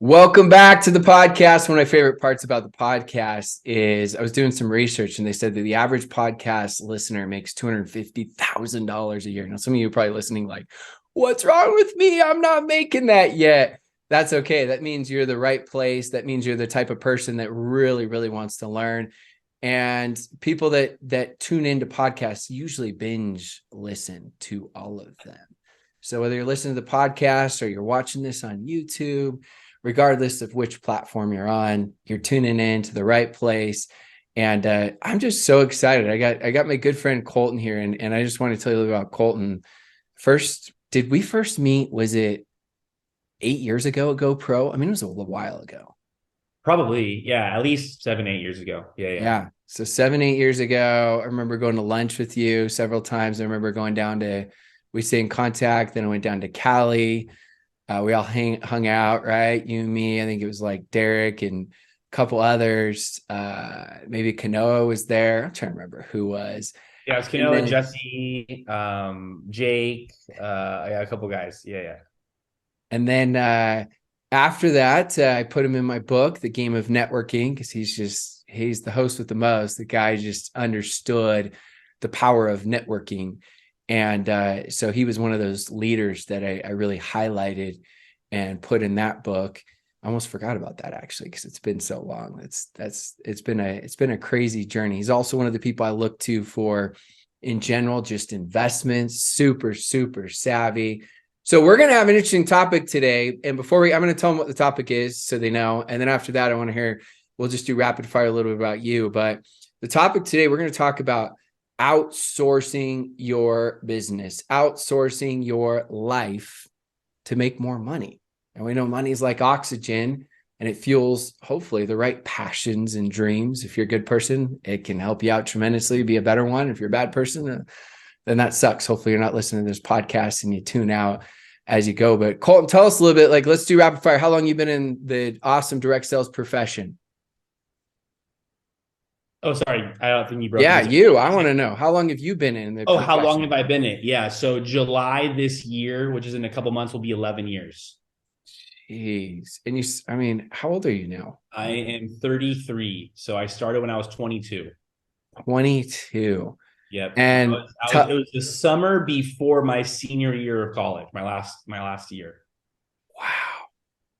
Welcome back to the podcast. One of my favorite parts about the podcast is I was doing some research and they said that the average podcast listener makes $250,000 a year. Now, some of you are probably listening like, what's wrong with me? I'm not making that yet. That's okay. That means you're the right place. That means you're the type of person that really, really wants to learn. And people that tune into podcasts usually binge listen to all of them. So whether you're listening to the podcast or you're watching this on YouTube, regardless of which platform you're on, you're tuning in to the right place. And I'm just so excited. I got my good friend Colten here, and I just want to tell you about Colten. First, did we first meet? Was it 8 years ago at GoPro? I mean, it was a little while ago. Probably, yeah, at least 7, 8 years ago. Yeah. So 7, 8 years ago, I remember going to lunch with you several times. I remember going down to, we stayed in contact. Then I went down to Cali. We all hung out, right? You and me. I think it was like Derek and a couple others. Maybe Kanoa was there. I'm trying to remember who was. Yeah, it was Kanoa, Jesse, Jake, yeah, a couple guys. Yeah. And then after that, I put him in my book, The Game of Networking, because he's the host with the most. The guy just understood the power of networking. And so he was one of those leaders that I really highlighted and put in that book. I almost forgot about that actually, because it's been so long. It's been a crazy journey. He's also one of the people I look to for, in general, just investments, super, super savvy. So we're going to have an interesting topic today. And before I'm going to tell them what the topic is so they know. And then after that, I want to hear, we'll just do rapid fire a little bit about you. But the topic today, we're going to talk about outsourcing your business, outsourcing your life to make more money. And we know money is like oxygen, and it fuels, hopefully, the right passions and dreams. If you're a good person, it can help you out tremendously, be a better one. If you're a bad person, then that sucks. Hopefully you're not listening to this podcast and you tune out as you go. But Colten, tell us a little bit, like, let's do rapid fire. How long you been in the awesome direct sales profession? Oh, sorry. I don't think you broke. Yeah, you. I want to know, how long have you been in the profession? How long have I been in? Yeah. So July this year, which is in a couple months, will be 11 years. Jeez. And I mean, how old are you now? I am 33. So I started when I was 22. 22. Yep. And it was the summer before my senior year of college, my last year. Wow.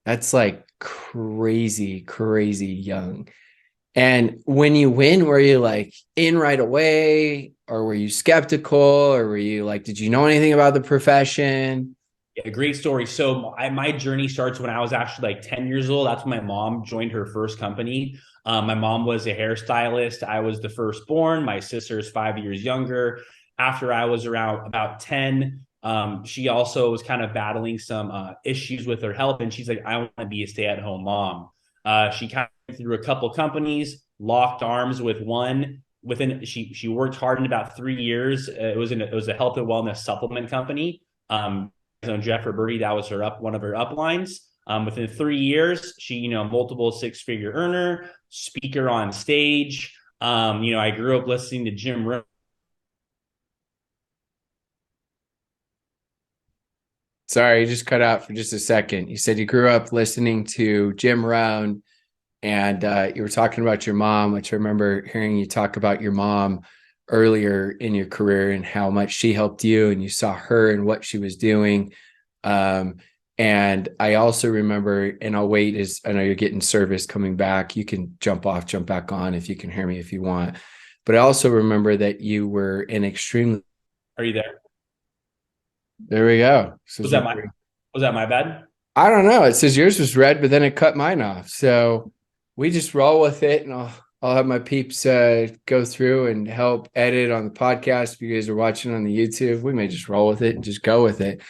That's like crazy, crazy young. And when you win, were you like in right away, or were you skeptical, or were you like, did you know anything about the profession? Yeah, great story. So my journey starts when I was actually like 10 years old. That's when my mom joined her first company. My mom was a hairstylist. I was the firstborn. My sister's 5 years younger. After I was around about 10, she also was kind of battling some issues with her health. And she's like, I want to be a stay-at-home mom. She kind of went through a couple companies, locked arms with one. She worked hard in about 3 years. It was a health and wellness supplement company. Jeff Roberti, that was one of her uplines. Within 3 years, she, multiple six-figure earner, speaker on stage. I grew up listening to Jim Rohn. Sorry, you just cut out for just a second. You said you grew up listening to Jim Rohn, and you were talking about your mom, which I remember hearing you talk about your mom earlier in your career and how much she helped you, and you saw her and what she was doing. And I also remember, and I'll wait, as I know you're getting service coming back. You can jump back on if you can hear me if you want. But I also remember that you were an extremely... Are you there? There we go. So was that my bad? I don't know. It says yours was red, but then it cut mine off. So we just roll with it, and I'll have my peeps go through and help edit on the podcast. If you guys are watching on the YouTube, we may just roll with it and just go with it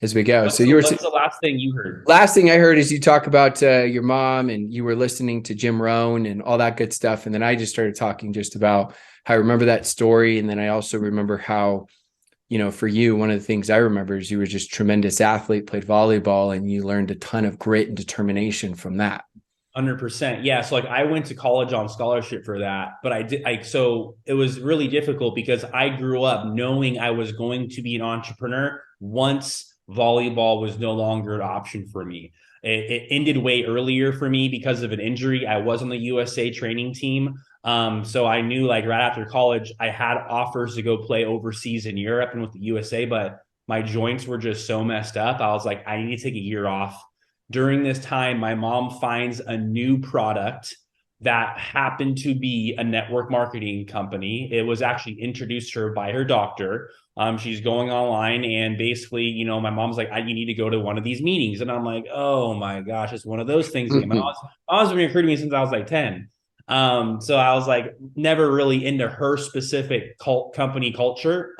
as we go. What's the last thing you heard? Last thing I heard is you talk about your mom, and you were listening to Jim Rohn and all that good stuff. And then I just started talking just about how I remember that story. And then I also remember how, for you, one of the things I remember is you were just a tremendous athlete, played volleyball, and you learned a ton of grit and determination from that. 100%. Yeah. So I went to college on scholarship for that, but so it was really difficult because I grew up knowing I was going to be an entrepreneur once volleyball was no longer an option for me. It ended way earlier for me because of an injury. I was on the USA training team. So I knew like right after college, I had offers to go play overseas in Europe and with the USA, but my joints were just so messed up. I was like, I need to take a year off. During this time, my mom finds a new product that happened to be a network marketing company. It was actually introduced to her by her doctor. She's going online and basically, my mom's like, you need to go to one of these meetings. And I'm like, oh my gosh, it's one of those things again. My mom's been recruiting me since I was like 10. So I was like never really into her specific company culture.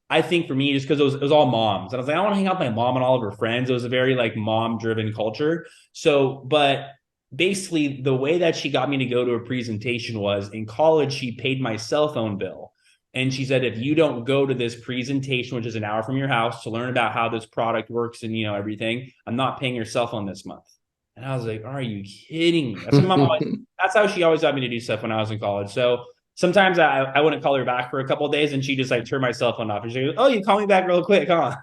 I think for me, just because it was all moms. And I was like, I want to hang out with my mom and all of her friends. It was a very like mom driven culture. So, but basically the way that she got me to go to a presentation was in college, she paid my cell phone bill. And she said, if you don't go to this presentation, which is an hour from your house to learn about how this product works and, everything, I'm not paying your cell phone this month. And I was like, are you kidding me? That's how she always got me to do stuff when I was in college. So sometimes I wouldn't call her back for a couple of days and she just like turned my cell phone off and she goes, oh, you call me back real quick, huh?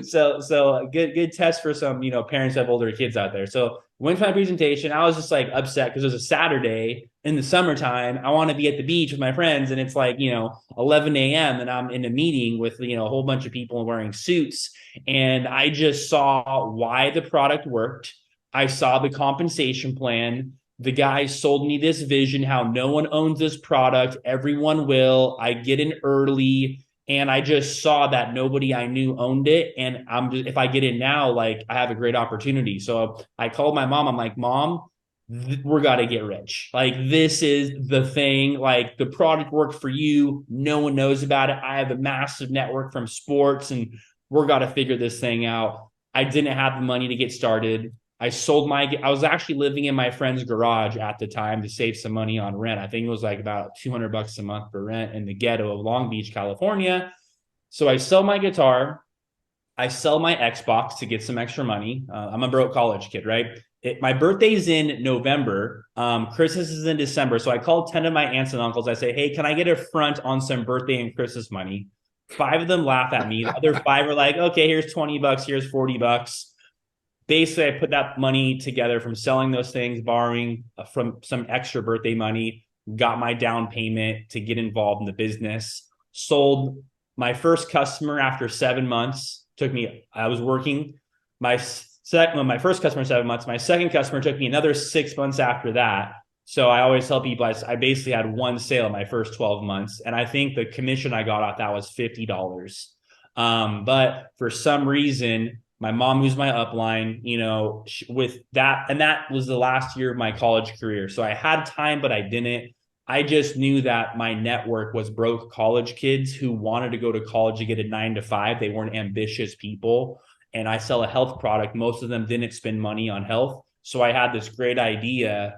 So good test for some, parents that have older kids out there. So went to my presentation. I was just like upset because it was a Saturday in the summertime. I want to be at the beach with my friends and it's like, 11 a.m. and I'm in a meeting with, a whole bunch of people wearing suits. And I just saw why the product worked. I saw the compensation plan. The guy sold me this vision, how no one owns this product. Everyone will. I get in early. And I just saw that nobody I knew owned it. And if I get in now, like I have a great opportunity. So I called my mom. I'm like, Mom, we're got to get rich. Like this is the thing. Like the product worked for you. No one knows about it. I have a massive network from sports and we're got to figure this thing out. I didn't have the money to get started. I was actually living in my friend's garage at the time to save some money on rent. I think it was like about $200 a month for rent in the ghetto of Long Beach, California. So I sell my guitar. I sell my Xbox to get some extra money. I'm a broke college kid, right? My birthday's in November. Christmas is in December. So I called 10 of my aunts and uncles. I say, hey, can I get a front on some birthday and Christmas money? 5 of them laugh at me. The other 5 are like, okay, here's $20. Here's $40. Basically, I put that money together from selling those things, borrowing from some extra birthday money, got my down payment to get involved in the business, sold my first customer after 7 months. I was working my first customer 7 months. My second customer took me another 6 months after that. So I always tell people I basically had one sale in my first 12 months. And I think the commission I got off that was $50. But for some reason, my mom, who's my upline, with that, and that was the last year of my college career. So I had time, but I didn't. I just knew that my network was broke college kids who wanted to go to college to get a 9 to 5. They weren't ambitious people. And I sell a health product. Most of them didn't spend money on health. So I had this great idea,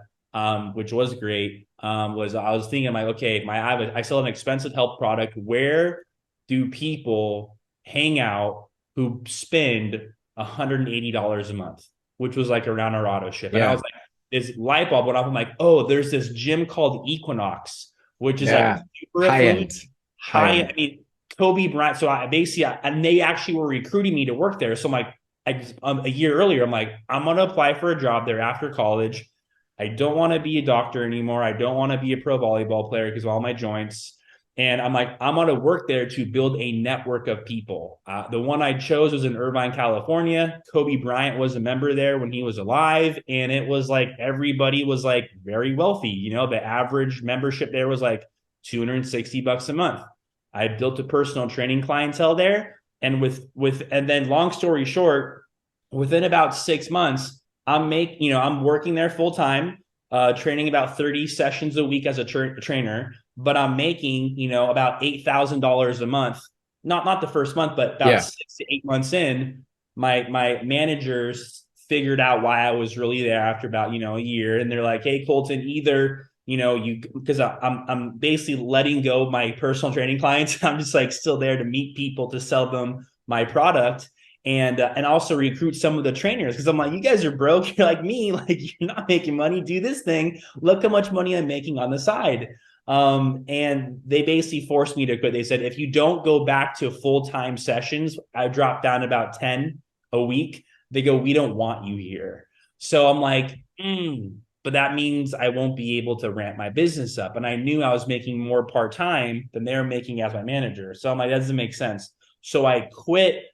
which was great. I was thinking like, okay, I sell an expensive health product. Where do people hang out who spend $180 a month, which was like around our auto ship. And I was like, this light bulb went off. I'm like, oh, there's this gym called Equinox, which is like super high end. I mean, Kobe Bryant. So and they actually were recruiting me to work there. So I'm like, a year earlier, I'm like, I'm going to apply for a job there after college. I don't want to be a doctor anymore. I don't want to be a pro volleyball player because of all my joints. And I'm like, I'm going to work there to build a network of people. The one I chose was in Irvine, California. Kobe Bryant was a member there when he was alive. And it was like, everybody was like very wealthy. The average membership there was like $260 a month. I built a personal training clientele there. And and then long story short, within about 6 months, I'm working there full time, training about 30 sessions a week as a trainer. But I'm making, about $8,000 a month. Not the first month, but about 6 to 8 months in, my managers figured out why I was really there after about, a year. And they're like, hey, Colten, either, because I'm basically letting go of my personal training clients. I'm just like still there to meet people, to sell them my product. And also recruit some of the trainers, because I'm like, you guys are broke. You're like me, like you're not making money. Do this thing. Look how much money I'm making on the side. And they basically forced me to quit. They said, if you don't go back to full-time sessions, I dropped down about 10 a week. They go, we don't want you here. So I'm like, but that means I won't be able to ramp my business up. And I knew I was making more part-time than they were making as my manager. So I'm like, that doesn't make sense. So I quit.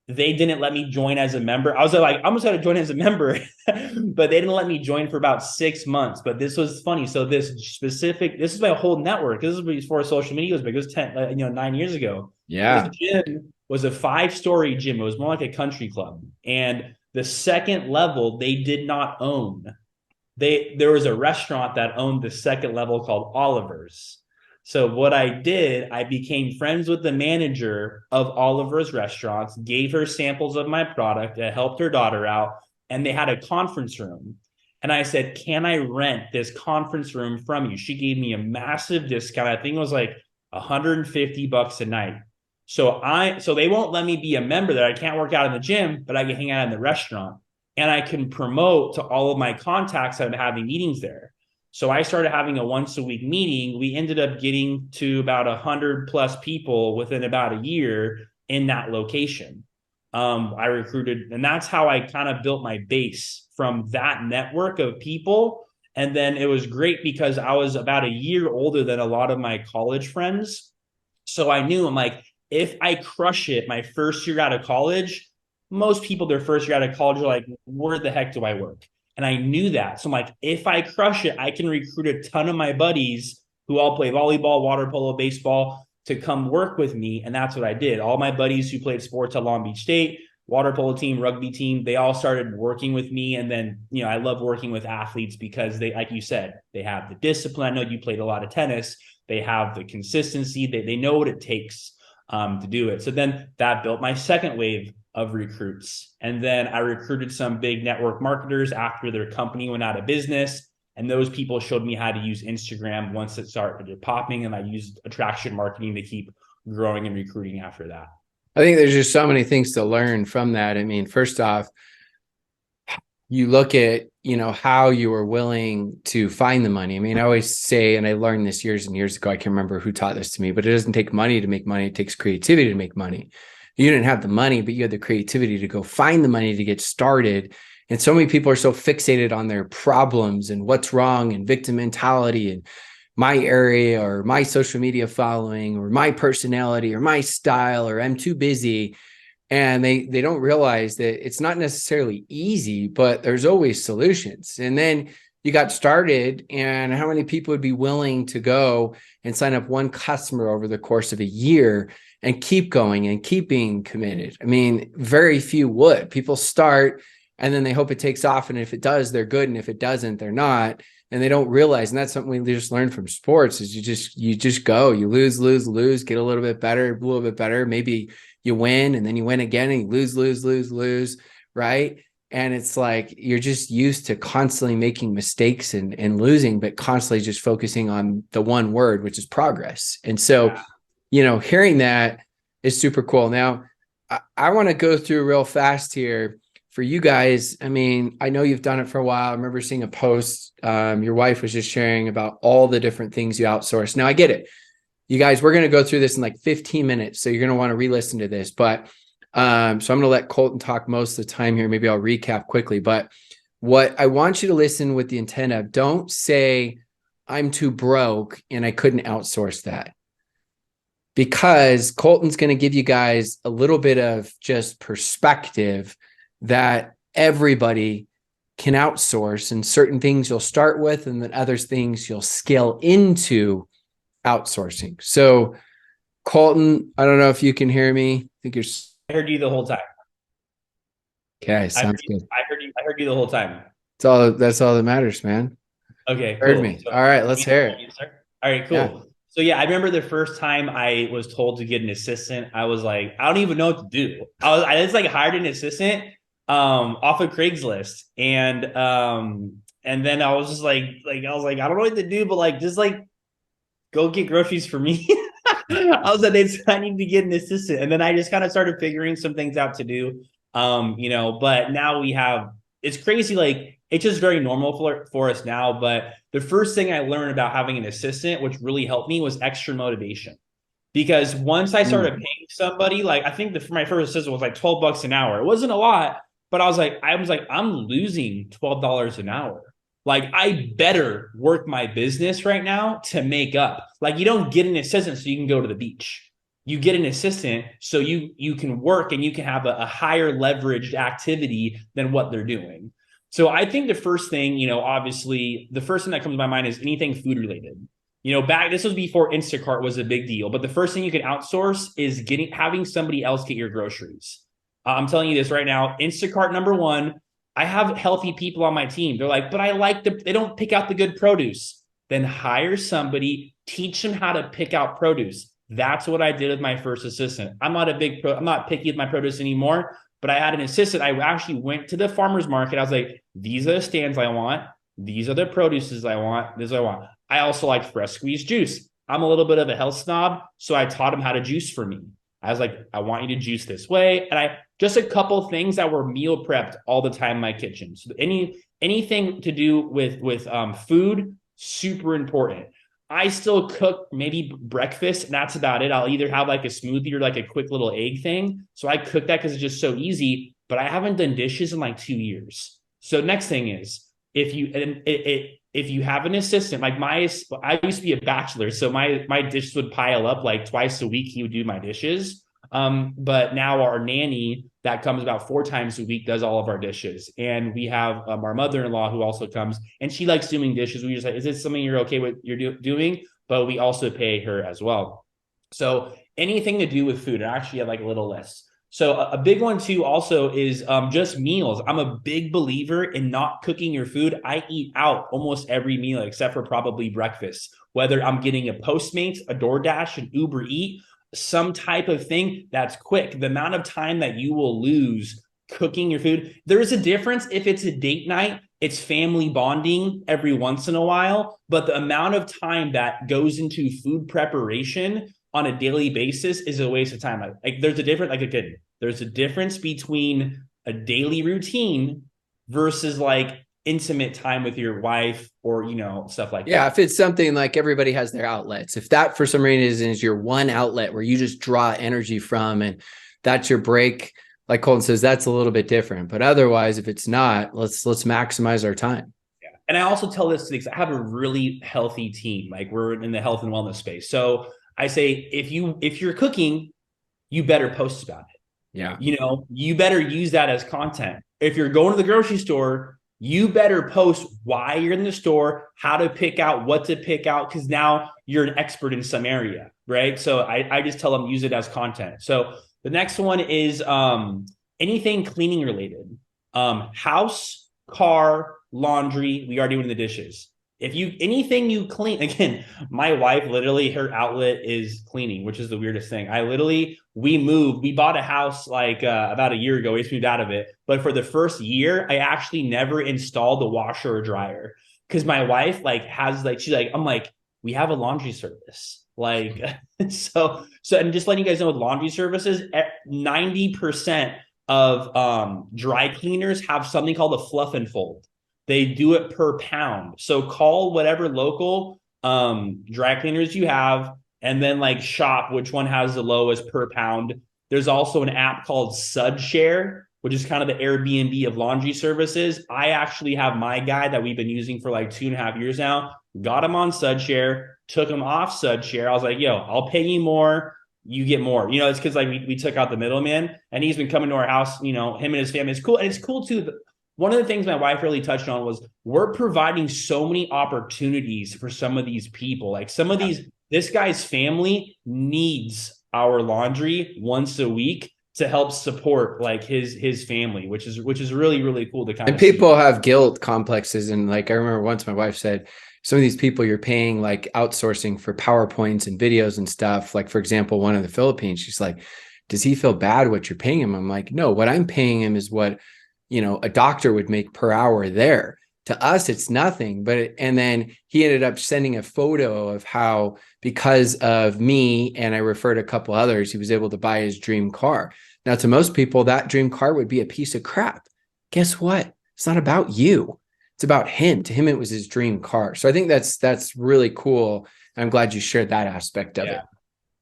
They didn't let me join as a member. I was like, I'm just going to join as a member, but they didn't let me join for about 6 months. But this was funny. So this is my whole network. This is before social media was big. It was 9 years ago. Yeah. This gym was a 5-story gym. It was more like a country club. And the second level, they did not own. There was a restaurant that owned the second level called Oliver's. So what I did, I became friends with the manager of Oliver's restaurants, gave her samples of my product, I helped her daughter out, and they had a conference room. And I said, can I rent this conference room from you? She gave me a massive discount. I think it was like $150 a night. So they won't let me be a member there. I can't work out in the gym, but I can hang out in the restaurant. And I can promote to all of my contacts that I'm having meetings there. So I started having a once a week meeting. We ended up getting to about 100+ people within about a year in that location. I recruited, and that's how I kind of built my base from that network of people. And then it was great because I was about a year older than a lot of my college friends. So I knew, I'm like, if I crush it my first year out of college, most people their first year out of college are like, where the heck do I work? And I knew that. So I'm like, if I crush it, I can recruit a ton of my buddies who all play volleyball, water polo, baseball to come work with me. And that's what I did. All my buddies who played sports at Long Beach State, water polo team, rugby team, they all started working with me. And then, I love working with athletes because they, like you said, they have the discipline. I know you played a lot of tennis. They have the consistency. They know what it takes to do it. So then that built my second wave of recruits. And then I recruited some big network marketers after their company went out of business. And those people showed me how to use Instagram once it started popping. And I used attraction marketing to keep growing and recruiting after that. I think there's just so many things to learn from that. I mean, first off, you look at, how you were willing to find the money. I mean, I always say, and I learned this years and years ago, I can't remember who taught this to me, but it doesn't take money to make money. It takes creativity to make money. You didn't have the money, but you had the creativity to go find the money to get started. And so many people are so fixated on their problems and what's wrong and victim mentality and my area or my social media following or my personality or my style or I'm too busy. And they don't realize that it's not necessarily easy, but there's always solutions. And then you got started, and how many people would be willing to go and sign up one customer over the course of a year and keep going and keep being committed? I mean, very few would. People start and then they hope it takes off. And if it does, they're good. And if it doesn't, they're not. And they don't realize. And that's something we just learned from sports is you just go, you lose, get a little bit better. Maybe you win and then you win again and you lose, right? And it's like, you're just used to constantly making mistakes and losing, but constantly just focusing on the one word, which is progress. And so, hearing that is super cool. Now, I want to go through real fast here for you guys. I mean, I know you've done it for a while. I remember seeing a post. Your wife was just sharing about all the different things you outsource. Now, I get it. You guys, we're going to go through this in like 15 minutes. So you're going to want to re-listen to this. But so I'm going to let Colten talk most of the time here. Maybe I'll recap quickly. But what I want you to listen with the intent of, don't say, I'm too broke and I couldn't outsource that. Because Colten's going to give you guys a little bit of just perspective that everybody can outsource, and certain things you'll start with and then other things you'll scale into outsourcing. So Colten, I don't know if you can hear me. I think I heard you the whole time. Okay, sounds good. I heard you the whole time. That's all that matters, man. Okay, cool. Heard me. So, all right, let's hear it. All right, cool. Yeah. So I remember the first time I was told to get an assistant, I was like, I don't even know what to do. I just hired an assistant off of Craigslist. And then I was just I was like, I don't know what to do, but just go get groceries for me. I was like, I need to get an assistant. And then I just kind of started figuring some things out to do. But now it's crazy. It's just very normal for us now. But the first thing I learned about having an assistant, which really helped me, was extra motivation. Because once I started paying somebody, like I think my first assistant was like $12 an hour. It wasn't a lot, but I was like, I'm losing $12 an hour. Like I better work my business right now to make up. Like you don't get an assistant so you can go to the beach. You get an assistant so you can work and you can have a higher leveraged activity than what they're doing. So I think the first thing, obviously the first thing that comes to my mind is anything food related. This was before Instacart was a big deal, but the first thing you can outsource is having somebody else get your groceries. I'm telling you this right now, Instacart number one. I have healthy people on my team. They're like, but they don't pick out the good produce. Then hire somebody, teach them how to pick out produce. That's what I did with my first assistant. I'm not picky with my produce anymore, but I had an assistant. I actually went to the farmer's market. I was like, these are the stands I want. These are the produces I want. This is what I want. I also like fresh squeezed juice. I'm a little bit of a health snob, so I taught him how to juice for me. I was like, I want you to juice this way. And just a couple things that were meal prepped all the time in my kitchen. So anything to do with food, super important. I still cook maybe breakfast, and that's about it. I'll either have like a smoothie or like a quick little egg thing. So I cook that because it's just so easy, but I haven't done dishes in like 2 years. So next thing is, if you have an assistant, like I used to be a bachelor, so my dishes would pile up like twice a week. He would do my dishes. But now our nanny that comes about 4 times a week does all of our dishes. And we have our mother-in-law who also comes, and she likes doing dishes. We just like, is this something you're okay with doing? But we also pay her as well. So anything to do with food, and I actually have like a little list. So a big one too also is just meals. I'm a big believer in not cooking your food. I eat out almost every meal except for probably breakfast, whether I'm getting a Postmates, a DoorDash, an Uber Eat, some type of thing that's quick. The amount of time that you will lose cooking your food. There is a difference if it's a date night, it's family bonding every once in a while, but the amount of time that goes into food preparation on a daily basis is a waste of time. Like there's a difference between a daily routine versus like intimate time with your wife or, stuff like that. Yeah. If it's something like everybody has their outlets, if that for some reason is your one outlet where you just draw energy from, and that's your break, like Colten says, that's a little bit different, but otherwise, if it's not, let's maximize our time. Yeah. And I also tell this because I have a really healthy team. Like we're in the health and wellness space. So I say, if you're cooking, you better post about it. Yeah. You better use that as content. If you're going to the grocery store, you better post why you're in the store, how to pick out, what to pick out, because now you're an expert in some area, right? So I just tell them use it as content. So the next one is anything cleaning related. House, car, laundry. We are doing the dishes. Anything you clean, again, my wife literally, her outlet is cleaning, which is the weirdest thing. We bought a house like about a year ago. We just moved out of it. But for the first year, I actually never installed a washer or dryer because my wife I'm like, we have a laundry service. Like, so, and just letting you guys know with laundry services, 90% of dry cleaners have something called a fluff and fold. They do it per pound. So call whatever local dry cleaners you have, and then like shop which one has the lowest per pound. There's also an app called SudShare, which is kind of the Airbnb of laundry services. I actually have my guy that we've been using for like 2.5 years now. Got him on SudShare, took him off SudShare. I was like, yo, I'll pay you more. You get more. It's because like we took out the middleman, and he's been coming to our house, him and his family. It's cool. And it's cool too. One of the things my wife really touched on was we're providing so many opportunities for some of these people. Like this guy's family needs our laundry once a week to help support like his family, which is really, really cool to kind of people have guilt complexes. And like, I remember once my wife said, some of these people you're paying like outsourcing for PowerPoints and videos and stuff. Like, for example, one in the Philippines, she's like, does he feel bad what you're paying him? I'm like, no, what I'm paying him is what a doctor would make per hour there. To us, it's nothing. And then he ended up sending a photo of how, because of me, and I referred a couple others, he was able to buy his dream car. Now, to most people, that dream car would be a piece of crap. Guess what? It's not about you. it's about him. To him, it was his dream car. So I think that's really cool. I'm glad you shared that aspect of it.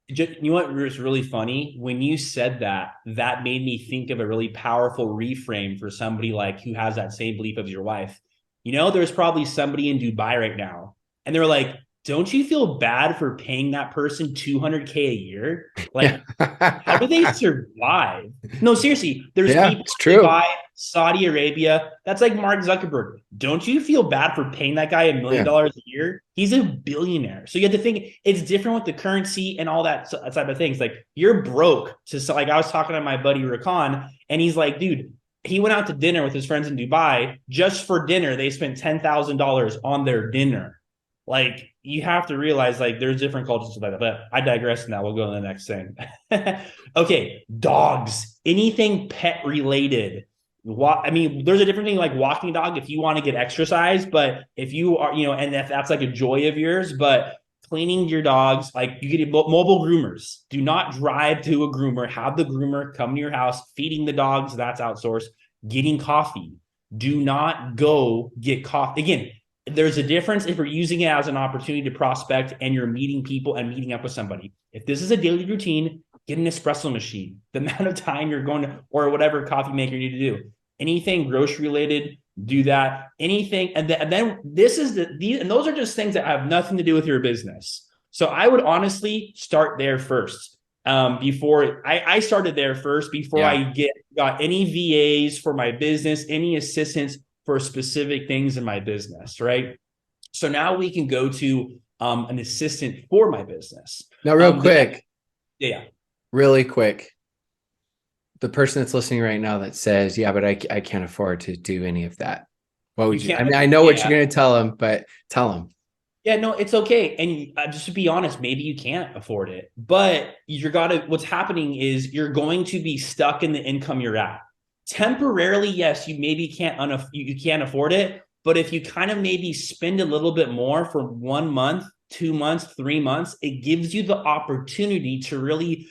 You know what was really funny? When you said that, that made me think of a really powerful reframe for somebody like who has that same belief as your wife. You know, there's probably somebody in Dubai right now, and they're like, don't you feel bad for paying that person 200K a year? Like, how do they survive? No, seriously, there's Yeah, people it's in true. Dubai, Saudi Arabia. That's like Mark Zuckerberg. Don't you feel bad for paying that guy $1 million Yeah. a year? He's a billionaire. So you have to think it's different with the currency and all that type of things. Like you're broke. So like I was talking to my buddy Rakan, and he's like, dude, he went out to dinner with his friends in Dubai. Just for dinner, they spent $10,000 on their dinner. Like you have to realize like there's different cultures like that. But I digress now. We'll go to the next thing. Okay, dogs. Anything pet related. I mean, there's a different thing like walking a dog if you want to get exercise, but if you are, and if that's like a joy of yours, but cleaning your dogs, like you get mobile groomers. Do not drive to a groomer. Have the groomer come to your house, feeding the dogs. That's outsourced. Getting coffee. Do not go get coffee. Again, there's a difference if you're using it as an opportunity to prospect and you're meeting people and meeting up with somebody. If this is a daily routine, get an espresso machine. The amount of time you're going to, or whatever coffee maker you need to do. Anything grocery related, do that. Anything, and then this is and those are just things that have nothing to do with your business. So I would honestly start there first. Before I started there first before I got any VAs for my business, any assistance for specific things in my business, right? So now we can go to an assistant for my business. Now, real quick, yeah. Really quick. The person that's listening right now that says, yeah, but I can't afford to do any of that. What would you? I mean, I know what you're going to tell them, but tell them. Yeah, no, it's okay. And just to be honest, maybe you can't afford it, but what's happening is you're going to be stuck in the income you're at. Temporarily, yes, you maybe you can't afford it, but if you kind of maybe spend a little bit more for 1 month, 2 months, 3 months, it gives you the opportunity to really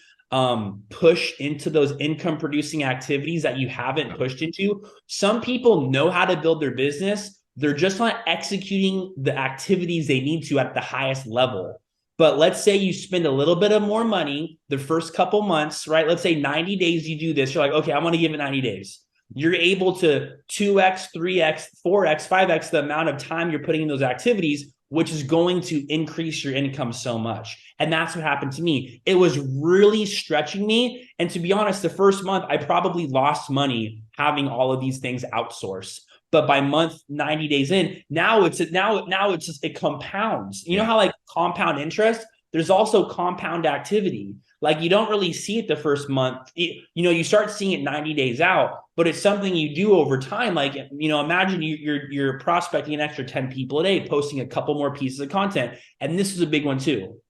push into those income producing activities that you haven't pushed into. Some people know how to build their business. They're just not executing the activities they need to at the highest level. But let's say you spend a little bit of more money the first couple months, right? Let's say 90 days you do this. You're like, okay, I want to give it 90 days. You're able to 2x, 3x, 4x, 5x the amount of time you're putting in those activities, which is going to increase your income so much. And that's what happened to me. It was really stretching me. And to be honest, the first month, I probably lost money having all of these things outsourced. But by month 90 days in, now it's just it compounds. You know how like compound interest, there's also compound activity. Like you don't really see it the first month. You start seeing it 90 days out, but it's something you do over time. Like, imagine you're prospecting an extra 10 people a day, posting a couple more pieces of content. And this is a big one too.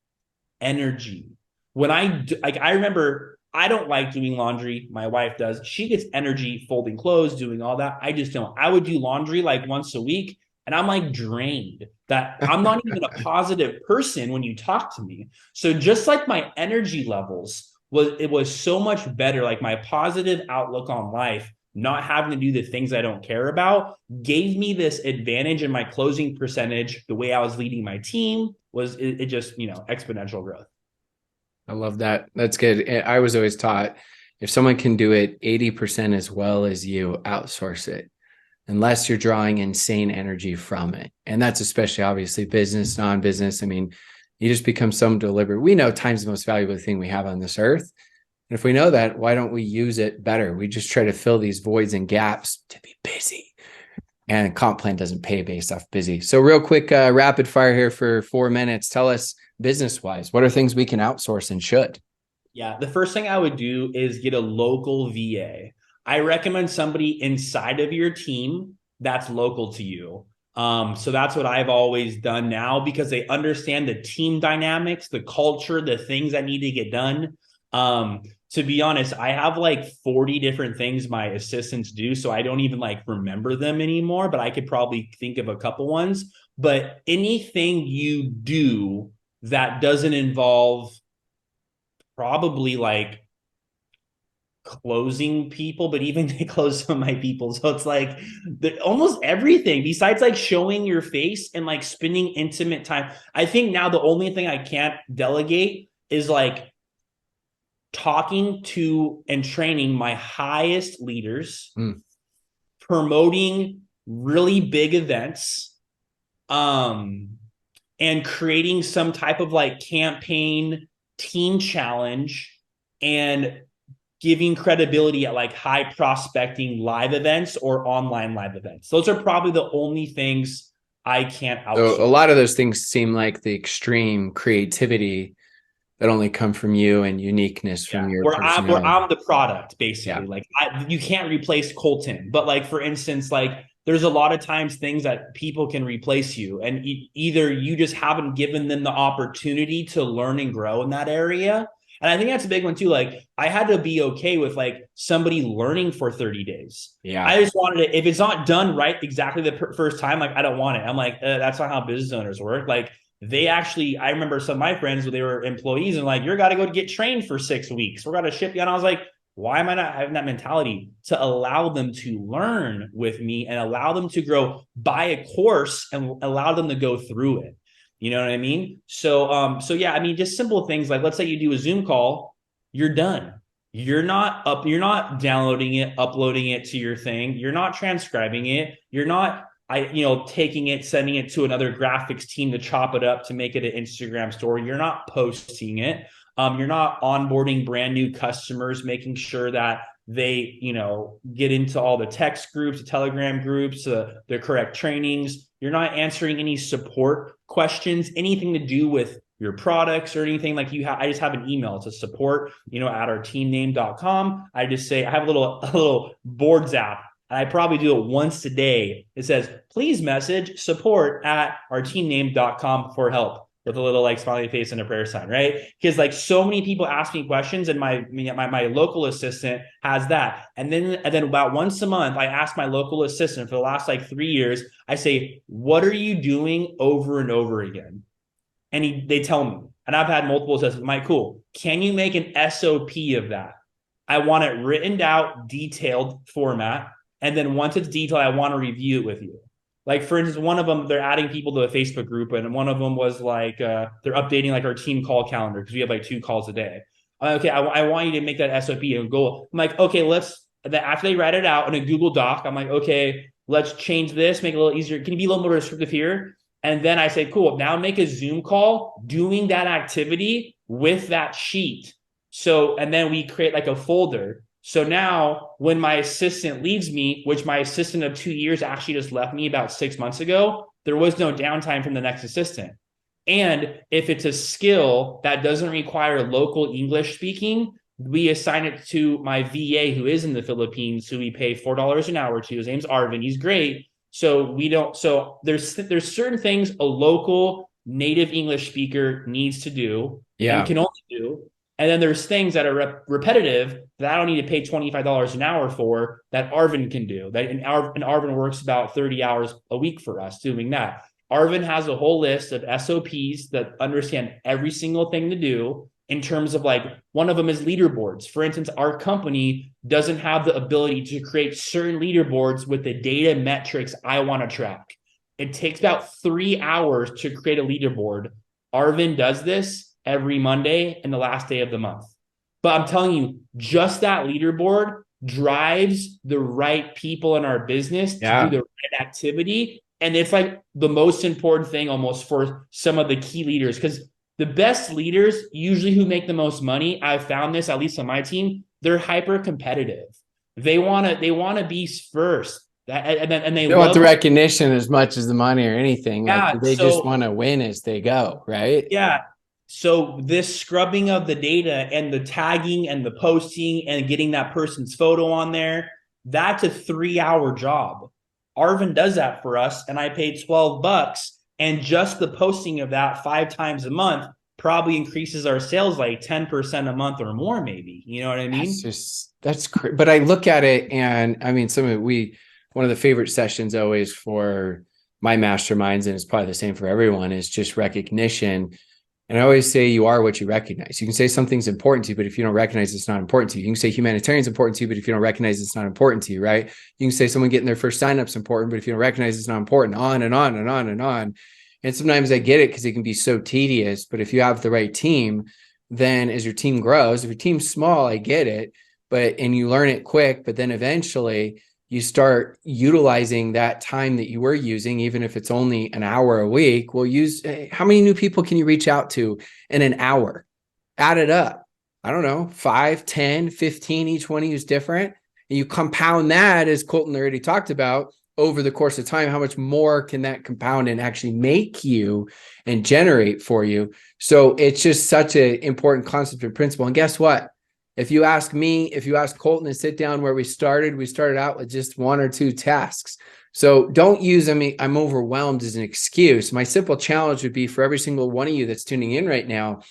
Energy. When I remember, I don't like doing laundry. My wife does. She gets energy folding clothes, doing all that. I just don't. I would do laundry like once a week, and I'm like drained. That I'm not even a positive person when you talk to me. So just like my energy levels was so much better. Like my positive outlook on life, not having to do the things I don't care about, gave me this advantage in my closing percentage. The way I was leading my team was it just exponential growth. I love that. That's good. I was always taught if someone can do it 80% as well as you, outsource it, unless you're drawing insane energy from it. And that's especially obviously business, non-business. I mean, you just become so deliberate. We know time's the most valuable thing we have on this earth. And if we know that, why don't we use it better? We just try to fill these voids and gaps to be busy. And comp plan doesn't pay based off busy. So real quick, rapid fire here for 4 minutes. Tell us business-wise, what are things we can outsource and should? Yeah, the first thing I would do is get a local VA. I recommend somebody inside of your team that's local to you. So that's what I've always done now because they understand the team dynamics, the culture, the things that need to get done. To be honest, I have like 40 different things my assistants do, so I don't even like remember them anymore, but I could probably think of a couple ones. But anything you do that doesn't involve probably like closing people, but even they close some of my people. So it's like almost everything besides like showing your face and like spending intimate time. I think now the only thing I can't delegate is like talking to and training my highest leaders, promoting really big events, and creating some type of like campaign team challenge and giving credibility at like high prospecting live events or online live events. Those are probably the only things I can't outsource. So a lot of those things seem like the extreme creativity that only come from you and uniqueness from your personality. Where I'm the product, basically. Yeah. Like you can't replace Colten, but like for instance, like there's a lot of times things that people can replace you, and either you just haven't given them the opportunity to learn and grow in that area. And I think that's a big one too. Like I had to be okay with like somebody learning for 30 days. Yeah. I just wanted it. If it's not done right exactly the first time, like I don't want it. I'm like, that's not how business owners work. Like they actually, I remember some of my friends when they were employees and like, you're got to go get trained for 6 weeks. We're going to ship you. And I was like, why am I not having that mentality to allow them to learn with me and allow them to grow, buy a course and allow them to go through it? You know what I mean? So yeah, I mean, just simple things like, let's say you do a Zoom call, you're done. You're not downloading it, uploading it to your thing. You're not transcribing it. You're not, taking it, sending it to another graphics team to chop it up to make it an Instagram story. You're not posting it. You're not onboarding brand new customers, making sure that they, get into all the text groups, the Telegram groups, the correct trainings. You're not answering any support questions, anything to do with your products or anything like I just have an email to support, at ourteamname.com. I just say, I have a little boards app. I probably do it once a day. It says, please message support at ourteamname.com for help, with a little like smiley face and a prayer sign, right? Because like so many people ask me questions, and my local assistant has that. And then about once a month, I ask my local assistant for the last like 3 years, I say, what are you doing over and over again? And they tell me, and I've had multiple assistants. Mike, cool. Can you make an SOP of that? I want it written out, detailed format. And then once it's detailed, I want to review it with you. Like, for instance, one of them, they're adding people to a Facebook group, and one of them was like, they're updating like our team call calendar because we have like 2 calls a day. Okay, I want you to make that SOP and go. I'm like, okay, after they write it out in a Google Doc, I'm like, okay, let's change this, make it a little easier. Can you be a little more descriptive here? And then I say, cool, now make a Zoom call doing that activity with that sheet. So, and then we create like a folder. So now when my assistant leaves me, which my assistant of 2 years actually just left me about 6 months ago, there was no downtime from the next assistant. And if it's a skill that doesn't require local English speaking, we assign it to my VA who is in the Philippines, who we pay $4 an hour to. His name's Arvin. He's great. So there's certain things a local native English speaker needs to do and can only do. And then there's things that are repetitive that I don't need to pay $25 an hour for that Arvin can do. And Arvin works about 30 hours a week for us doing that. Arvin has a whole list of SOPs that understand every single thing to do in terms of like, one of them is leaderboards. For instance, our company doesn't have the ability to create certain leaderboards with the data metrics I want to track. It takes about 3 hours to create a leaderboard. Arvin does this every Monday and the last day of the month. But I'm telling you, just that leaderboard drives the right people in our business to do the right activity. And it's like the most important thing almost for some of the key leaders, because the best leaders, usually who make the most money, I've found this, at least on my team, they're hyper competitive. They want to be first. And they want the recognition as much as the money or anything. Yeah, like they just want to win as they go, right? Yeah. So this scrubbing of the data and the tagging and the posting and getting that person's photo on there, that's a 3-hour job. Arvin does that for us, and I paid $12, and just the posting of that 5 times a month probably increases our sales like 10% a month or more, maybe. You know what I mean? That's crazy. But I look at it, and I mean, one of the favorite sessions always for my masterminds, and it's probably the same for everyone, is just recognition. And I always say you are what you recognize. You can say something's important to you, but if you don't recognize it's not important to you. You can say humanitarian is important to you, but if you don't recognize it's not important to you, right? You can say someone getting their first sign-up is important, but if you don't recognize it's not important, on and on and on and on. And sometimes I get it because it can be so tedious, but if you have the right team, then as your team grows, if your team's small, I get it, and you learn it quick, but then eventually you start utilizing that time that you were using, even if it's only an hour a week. How many new people can you reach out to in an hour? Add it up. I don't know, 5, 10, 15, each one of you is different. And you compound that, as Colten already talked about, over the course of time, how much more can that compound and actually make you and generate for you? So it's just such an important concept and principle. And guess what? If you ask me, if you ask Colten and sit down where we started out with just 1 or 2 tasks. So don't use, I'm overwhelmed as an excuse. My simple challenge would be for every single one of you that's tuning in right now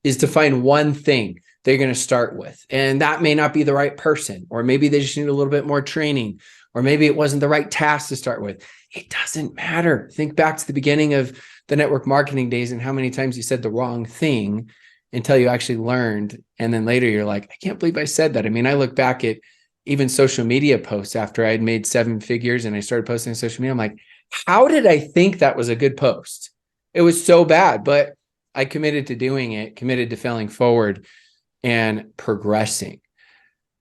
is to find one thing they're going to start with. And that may not be the right person, or maybe they just need a little bit more training, or maybe it wasn't the right task to start with. It doesn't matter. Think back to the beginning of the network marketing days and how many times you said the wrong thing until you actually learned. And then later you're like, I can't believe I said that. I look back at even social media posts after I had made 7 figures and I started posting on social media. I'm like, how did I think that was a good post? It was so bad, but I committed to doing it, committed to failing forward and progressing.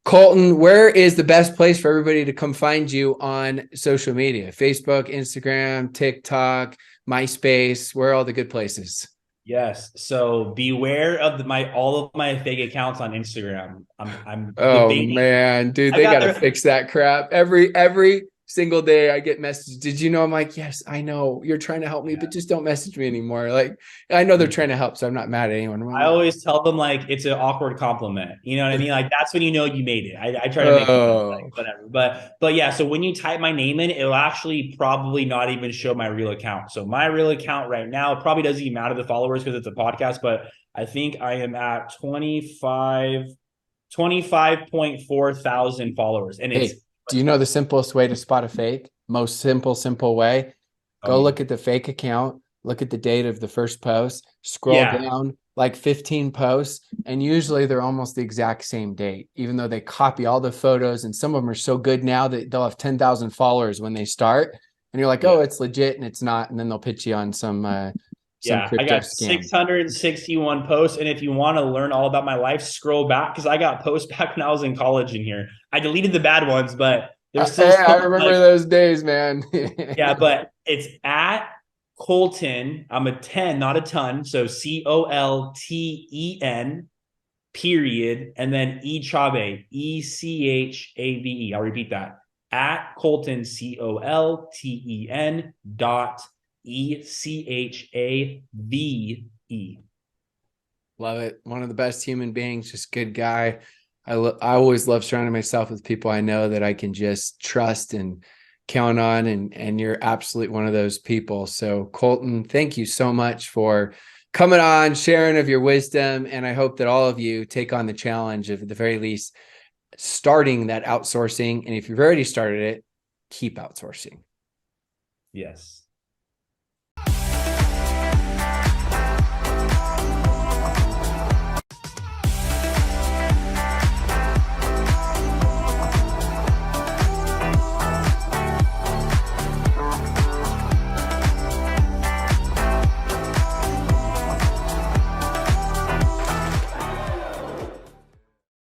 Colten, where is the best place for everybody to come find you on social media? Facebook, Instagram, TikTok, MySpace, where are all the good places? Yes. So beware of all of my fake accounts on Instagram. I'm Oh debating. man, dude, I they got got to their fix that crap. Every single day I get messages. Did you know? I'm like, yes, I know you're trying to help me, but just don't message me anymore. Like, I know they're trying to help, so I'm not mad at anyone. I always tell them like it's an awkward compliment. You know what I mean? Like that's when you know you made it. I try to make fun of like Oh, whatever. But yeah, so when you type my name in, it'll actually probably not even show my real account. So my real account right now, it probably doesn't even matter the followers because it's a podcast, but I think I am at 25.4 thousand followers. And it's hey, do you know the simplest way to spot a fake? Most simple way? oh Go yeah. look at the fake account, look at the date of the first post, scroll Yeah. down like 15 posts, and usually they're almost the exact same date, even though they copy all the photos. And some of them are so good now that they'll have 10,000 followers when they start. And you're like, Yeah. oh, it's legit, and it's not. And then they'll pitch you on some Yeah, I crypto got scam. 661 posts. And if you want to learn all about my life, scroll back because I got posts back when I was in college in here. I deleted the bad ones, but there's still Hey, I some remember like, those days, man. yeah, but it's at Colten. I'm a 10, not a ton. So Colten period. And then Echave, Echave. I'll repeat that. At Colten, Colten dot Echave. Love it. One of the best human beings, just good guy. I always love surrounding myself with people I know that I can just trust and count on, and you're absolutely one of those people. So Colten, thank you so much for coming on, sharing of your wisdom, and I hope that all of you take on the challenge of, at the very least, starting that outsourcing. And if you've already started it, keep outsourcing. Yes.